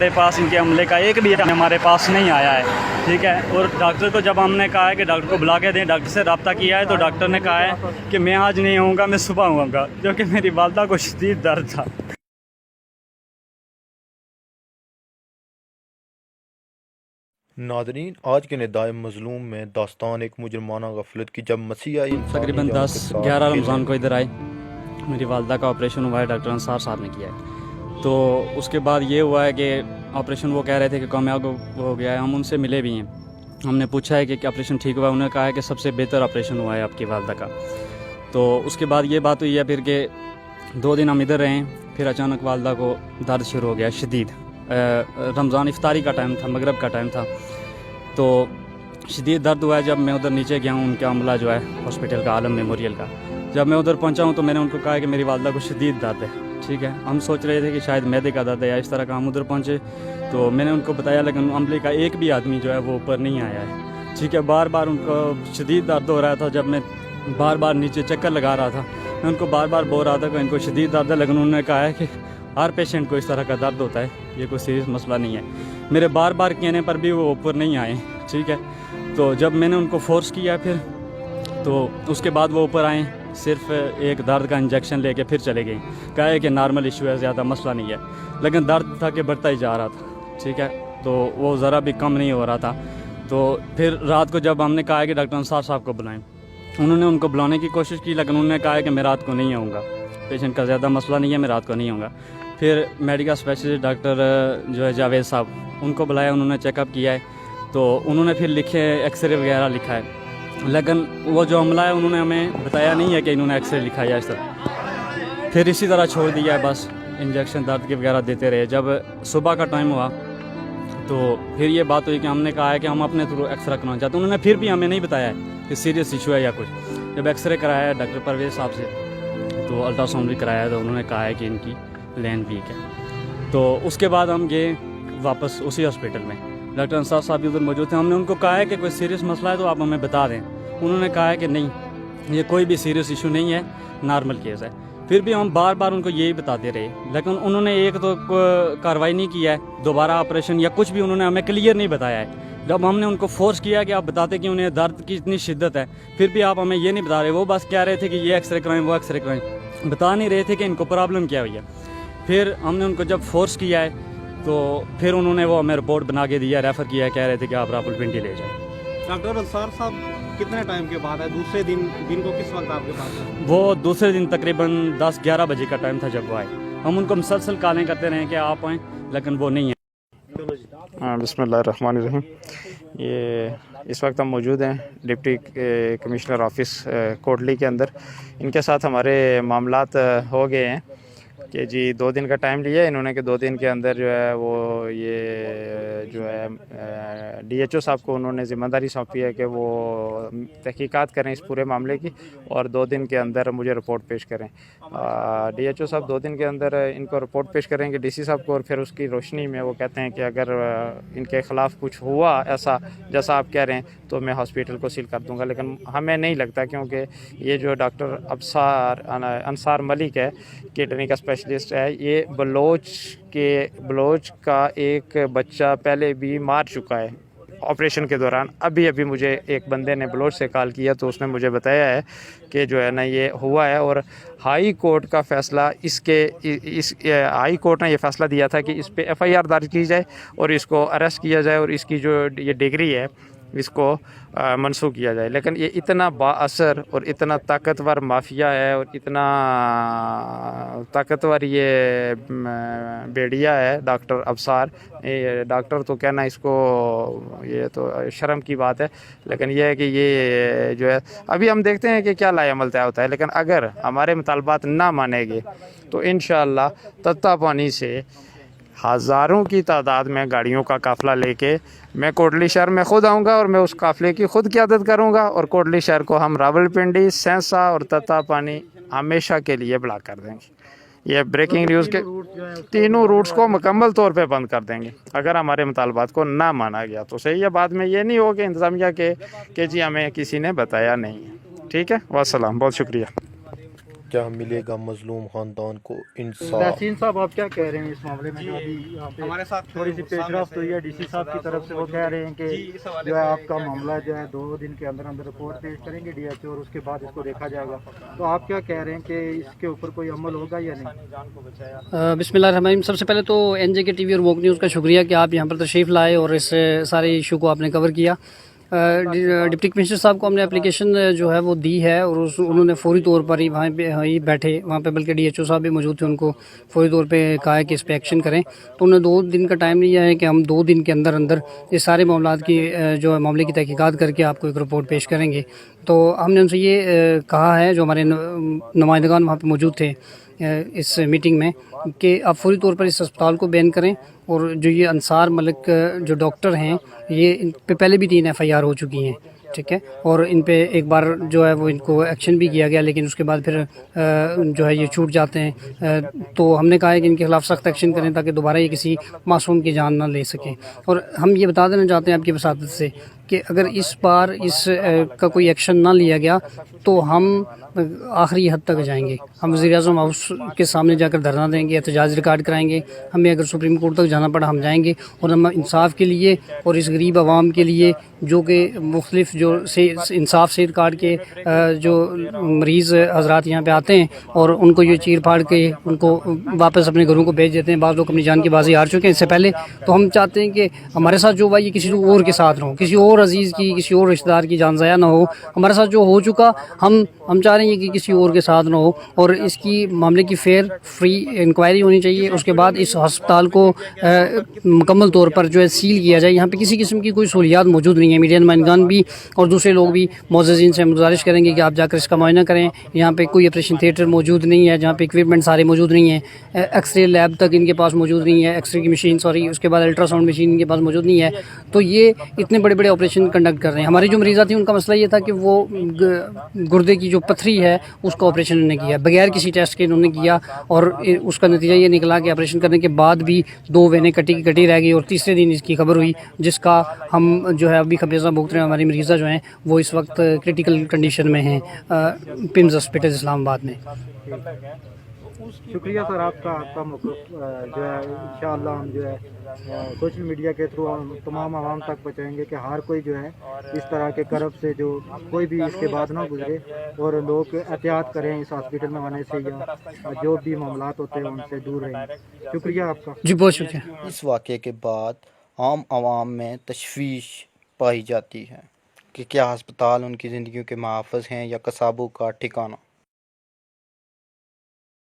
ہمارے پاس ان کے عملے کا ایک بھی ہمارے پاس نہیں آیا ہے، ٹھیک ہے. اور ڈاکٹر کو جب ہم نے کہا ہے کہ ڈاکٹر کو بلا کے دیں، ڈاکٹر سے رابطہ کیا ہے تو ڈاکٹر نے کہا ہے کہ میں آج نہیں آؤں گا، میں صبح آؤں گا، کیونکہ میری والدہ کو شدید درد تھا. ناظرین، آج کے ندائے مظلوم میں داستان ایک مجرمانہ غفلت کی. جب مسیحی انسانی تقریباً جان کے 10-11 ساتھ رمضان کو ادھر آئے، میری والدہ کا آپریشن ہوا ہے، ڈاکٹر انصار صاحب نے کیا ہے. تو اس کے بعد یہ ہوا ہے کہ آپریشن وہ کہہ رہے تھے کہ کامیاب ہو گیا ہے. ہم ان سے ملے بھی ہیں، ہم نے پوچھا ہے کہ آپریشن ٹھیک ہوا ہے، انہوں نے کہا ہے کہ سب سے بہتر آپریشن ہوا ہے آپ کی والدہ کا. تو اس کے بعد یہ بات ہوئی ہے پھر کہ 2 دن ہم ادھر رہے ہیں، پھر اچانک والدہ کو درد شروع ہو گیا شدید. رمضان افطاری کا ٹائم تھا، مغرب کا ٹائم تھا، تو شدید درد ہوا ہے. جب میں ادھر نیچے گیا ہوں ان کا عملہ جو ہے ہاسپٹل کا، عالم میموریل کا، جب میں ادھر پہنچا ہوں تو میں نے ان کو کہا کہ میری والدہ کو شدید درد ہے، ٹھیک ہے. ہم سوچ رہے تھے کہ شاید معدے کا درد ہے یا اس طرح کا. ہم ادھر پہنچے تو میں نے ان کو بتایا، لیکن عملے کا ایک بھی آدمی جو ہے وہ اوپر نہیں آیا ہے، ٹھیک ہے. بار بار ان کو شدید درد ہو رہا تھا. جب میں بار بار نیچے چکر لگا رہا تھا، میں ان کو بار بار بول رہا تھا کہ ان کو شدید درد ہے، لیکن انہوں نے کہا ہے کہ ہر پیشنٹ کو اس طرح کا درد ہوتا ہے، یہ کوئی سیریس مسئلہ نہیں ہے. میرے بار بار کہنے پر بھی وہ اوپر نہیں آئے، ٹھیک ہے. تو جب میں نے ان کو فورس کیا پھر، تو اس کے بعد وہ اوپر آئیں، صرف ایک درد کا انجیکشن لے کے پھر چلے گئے. کہا ہے کہ نارمل ایشو ہے، زیادہ مسئلہ نہیں ہے، لیکن درد تھا کہ بڑھتا ہی جا رہا تھا، ٹھیک ہے. تو وہ ذرا بھی کم نہیں ہو رہا تھا. تو پھر رات کو جب ہم نے کہا ہے کہ ڈاکٹر انصار صاحب کو بلائیں، انہوں نے ان کو بلانے کی کوشش کی، لیکن انہوں نے کہا ہے کہ میں رات کو نہیں آؤں گا، پیشنٹ کا زیادہ مسئلہ نہیں ہے، میں رات کو نہیں آؤں گا. پھر میڈیکل اسپیشلسٹ ڈاکٹر جو ہے جاوید صاحب، ان کو بلایا، انہوں نے چیک اپ کیا ہے. تو انہوں نے پھر لکھے ایکس رے وغیرہ لکھا ہے، لیکن وہ جو عملہ ہے انہوں نے ہمیں بتایا نہیں ہے کہ انہوں نے ایکس رے لکھا ہے اس طرح. پھر اسی طرح چھوڑ دیا ہے، بس انجیکشن درد کے وغیرہ دیتے رہے. جب صبح کا ٹائم ہوا تو پھر یہ بات ہوئی کہ ہم نے کہا ہے کہ ہم اپنے تھرو ایکس رے کروانا چاہتے ہیں. انہوں نے پھر بھی ہمیں نہیں بتایا ہے کہ سیریس ایشو ہے یا کچھ. جب ایکس رے کرایا ہے ڈاکٹر پرویز صاحب سے، تو الٹرا ساؤنڈ بھی کرایا ہے، تو انہوں نے کہا ہے کہ ان کی لین ویک ہے. تو اس کے بعد ہم گئے واپس اسی ہاسپٹل میں، ڈاکٹر انصار صاحب بھی ادھر موجود تھے. ہم نے ان کو کہا ہے کہ کوئی سیریس مسئلہ ہے تو آپ ہمیں بتا دیں. انہوں نے کہا ہے کہ نہیں، یہ کوئی بھی سیریس ایشو نہیں ہے، نارمل کیس ہے. پھر بھی ہم بار بار ان کو یہی بتاتے رہے، لیکن انہوں نے ایک تو کارروائی نہیں کیا ہے، دوبارہ آپریشن یا کچھ بھی انہوں نے ہمیں کلیئر نہیں بتایا ہے. جب ہم نے ان کو فورس کیا کہ آپ بتاتے کہ انہیں درد کی اتنی شدت ہے، پھر بھی آپ ہمیں یہ نہیں بتا رہے. وہ بس کہہ رہے تھے کہ یہ ایکس رے کرائیں، وہ ایکس رے کرائیں، بتا نہیں رہے تھے کہ ان کو پرابلم کیا ہوئی ہے. پھر ہم نے ان کو جب فورس کیا ہے تو پھر انہوں نے وہ ہمیں رپورٹ بنا کے دیا، ریفر کیا، کہہ رہے تھے کہ آپ راولپنڈی لے جائیں. ڈاکٹر انصار صاحب کتنے ٹائم کے بعد ہے؟ دوسرے دن کو کس وقت آپ کے پاس ہے؟ وہ دوسرے دن تقریباً 10-11 بجے کا ٹائم تھا جب وہ آئے. ہم ان کو مسلسل کالیں کرتے رہے کہ آپ آئیں، لیکن وہ نہیں ہیں. بسم اللہ الرحمن الرحیم. اس وقت ہم موجود ہیں ڈپٹی کمشنر آفس کوٹلی کے اندر. ان کے ساتھ ہمارے معاملات ہو گئے ہیں کہ جی 2 دن کا ٹائم لیا انہوں نے کہ 2 دن کے اندر جو ہے وہ یہ جو ہے ڈی ایچ او صاحب کو انہوں نے ذمہ داری سونپی ہے کہ وہ تحقیقات کریں اس پورے معاملے کی، اور 2 دن کے اندر مجھے رپورٹ پیش کریں. ڈی ایچ او صاحب 2 دن کے اندر ان کو رپورٹ پیش کریں گے ڈی سی صاحب کو، اور پھر اس کی روشنی میں وہ کہتے ہیں کہ اگر ان کے خلاف کچھ ہوا ایسا جیسا آپ کہہ رہے ہیں تو میں ہاسپٹل کو سیل کر دوں گا. لیکن ہمیں نہیں لگتا، کیونکہ یہ جو ڈاکٹر انصار ملک ہے، کڈنی کا اسپیشلسٹ ہے، یہ بلوچ کا ایک بچہ پہلے بھی مار چکا ہے آپریشن کے دوران. ابھی مجھے ایک بندے نے بلوچ سے کال کیا تو اس نے مجھے بتایا ہے کہ جو ہے نا یہ ہوا ہے. اور ہائی کورٹ کا فیصلہ ہائی کورٹ نے یہ فیصلہ دیا تھا کہ اس پہ ایف آئی آر درج کی جائے اور اس کو اریسٹ کیا جائے اور اس کی جو یہ ڈگری ہے اس کو منسوخ کیا جائے. لیکن یہ اتنا با اثر اور اتنا طاقتور مافیا ہے اور اتنا طاقتور یہ بیڑیا ہے ڈاکٹر ابصار. ڈاکٹر تو کہنا اس کو یہ تو شرم کی بات ہے، لیکن یہ ہے کہ یہ جو ہے ابھی ہم دیکھتے ہیں کہ کیا لائے عمل طے ہوتا ہے. لیکن اگر ہمارے مطالبات نہ مانے گے تو انشاءاللہ تتا پانی سے ہزاروں کی تعداد میں گاڑیوں کا قافلہ لے کے میں کوٹلی شہر میں خود آؤں گا، اور میں اس قافلے کی خود قیادت کروں گا، اور کوٹلی شہر کو ہم راولپنڈی، سینسا اور تتا پانی ہمیشہ کے لیے بلاک کر دیں گے. یہ بریکنگ نیوز کے تینوں روٹس کو مکمل طور پہ بند کر دیں گے اگر ہمارے مطالبات کو نہ مانا گیا تو. صحیح ہے، بعد میں یہ نہیں ہو کہ انتظامیہ کہ جی ہمیں کسی نے بتایا نہیں ہے. ٹھیک ہے، والسلام، بہت شکریہ. کیا ملے گا مظلوم خاندان کو انصاف؟ تحسین صاحب آپ کیا کہہ رہے ہیں اس معاملے میں جو ابھی یہاں پہ ہمارے ساتھ تھوڑی سی پیش رفت ہوئی ہے ڈی سی صاحب کی طرف سے؟ وہ کہہ رہے ہیں کہ جو ہے آپ کا معاملہ جو ہے 2 دن کے اندر اندر رپورٹ پیش کریں گے DHO اور اس کے بعد اس کو دیکھا جائے گا. تو آپ کیا کہہ رہے ہیں کہ اس کے اوپر کوئی عمل ہوگا یا نہیں؟ بسم اللہ الرحمن الرحیم. سب سے پہلے تو NJK TV اور ووک نیوز کا شکریہ کہ آپ یہاں پر تشریف لائے اور اس سارے ایشو کو آپ نے کور کیا. ڈپٹی کمشنر صاحب کو ہم نے اپلیکیشن جو ہے وہ دی ہے اور انہوں نے فوری طور پر ہی وہاں پہ بیٹھے وہاں پہ، بلکہ DHO صاحب بھی موجود تھے، ان کو فوری طور پہ کہا ہے کہ اس پہ ایکشن کریں. تو انہوں نے 2 دن کا ٹائم لیا ہے کہ ہم 2 دن کے اندر اندر یہ سارے معاملات کی جو ہے معاملے کی تحقیقات کر کے آپ کو ایک رپورٹ پیش کریں گے. تو ہم نے ان سے یہ کہا ہے، جو ہمارے نمائندگان وہاں پہ موجود تھے اس میٹنگ میں، کہ آپ فوری طور پر اس اسپتال کو بین کریں. اور جو یہ انصار ملک جو ڈاکٹر ہیں، یہ ان پہ پہلے بھی 3 FIR ہو چکی ہیں، ٹھیک ہے، اور ان پہ ایک بار جو ہے وہ ان کو ایکشن بھی کیا گیا، لیکن اس کے بعد پھر جو ہے یہ چھوٹ جاتے ہیں. تو ہم نے کہا ہے کہ ان کے خلاف سخت ایکشن کریں تاکہ دوبارہ یہ کسی معصوم کی جان نہ لے سکیں. اور ہم یہ بتا دینا چاہتے ہیں آپ کی وساطت سے کہ اگر اس بار اس کا کوئی ایکشن نہ لیا گیا تو ہم آخری حد تک جائیں گے. ہم وزیر اعظم ہاؤس کے سامنے جا کر دھرنا دیں گے، احتجاج ریکارڈ کرائیں گے. ہمیں اگر سپریم کورٹ تک جانا پڑا ہم جائیں گے. اور ہم انصاف کے لیے اور اس غریب عوام کے لیے جو کہ مختلف جو انصاف صحت کارڈ کے جو مریض حضرات یہاں پہ آتے ہیں اور ان کو یہ چیر پھاڑ کے ان کو واپس اپنے گھروں کو بھیج دیتے ہیں. بعض لوگ اپنی جان کی بازی ہار چکے ہیں اس سے پہلے. تو ہم چاہتے ہیں کہ ہمارے ساتھ جو ہوا یہ کسی اور کے ساتھ نہ ہو، کسی اور عزیز کی، کسی اور رشتہ دار کی جان ضائع نہ ہو. ہمارے ساتھ جو ہو چکا ہم چاہ رہے ہیں کہ کسی اور کے ساتھ نہ ہو. اور اس کی معاملے کی فیئر فری انکوائری ہونی چاہیے. اس کے بعد اس ہسپتال کو مکمل طور پر جو ہے سیل کیا جائے. یہاں پہ کسی قسم کی کوئی سہولیات موجود نہیں ہیں. میڈیا نمائندگان بھی اور دوسرے لوگ بھی معززین سے ہم گزارش کریں گے کہ آپ جا کر اس کا معائنہ کریں. یہاں پہ کوئی آپریشن تھیٹر موجود نہیں ہے، جہاں پہ اکوپمنٹ سارے موجود نہیں ہیں. ایکس رے لیب تک ان کے پاس موجود نہیں ہے، ایکس رے کی مشین اس کے بعد الٹرا ساؤنڈ مشین ان کے پاس موجود نہیں ہے. تو یہ اتنے بڑے بڑے آپریشن کنڈکٹ کر رہے ہیں. ہماری جو مریضہ تھی ان کا مسئلہ یہ تھا کہ وہ گردے کی جو پتھری ہے اس کا آپریشن انہوں نے کیا بغیر کسی ٹیسٹ کے، انہوں نے کیا. اور اس کا نتیجہ یہ نکلا کہ آپریشن کرنے کے بعد بھی 2 وینیں کٹی رہ گئی. اور تیسرے دن اس کی خبر ہوئی، جس کا ہم جو ہے ابھی خمیازہ بھگت رہے ہیں. ہماری مریضہ جو ہیں وہ اس وقت کرٹیکل کنڈیشن میں ہیں پمز ہاسپٹل اسلام آباد میں. شکریہ سر آپ کا موقف جو ہے انشاءاللہ ہم جو ہے سوشل میڈیا کے تھرو ہم تمام عوام تک پہنچائیں گے کہ ہر کوئی جو ہے اس طرح کے کرب سے جو کوئی بھی اس کے بعد نہ گزرے اور لوگ احتیاط کریں اس ہاسپٹل میں آنے سے یا جو بھی معاملات ہوتے ہیں ان سے دور رہیں. شکریہ آپ کا. جی بہت شکریہ. اس واقعے کے بعد عام عوام میں تشویش پائی جاتی ہے کہ کیا ہسپتال ان کی زندگیوں کے محافظ ہیں یا قصابوں کا ٹھکانہ.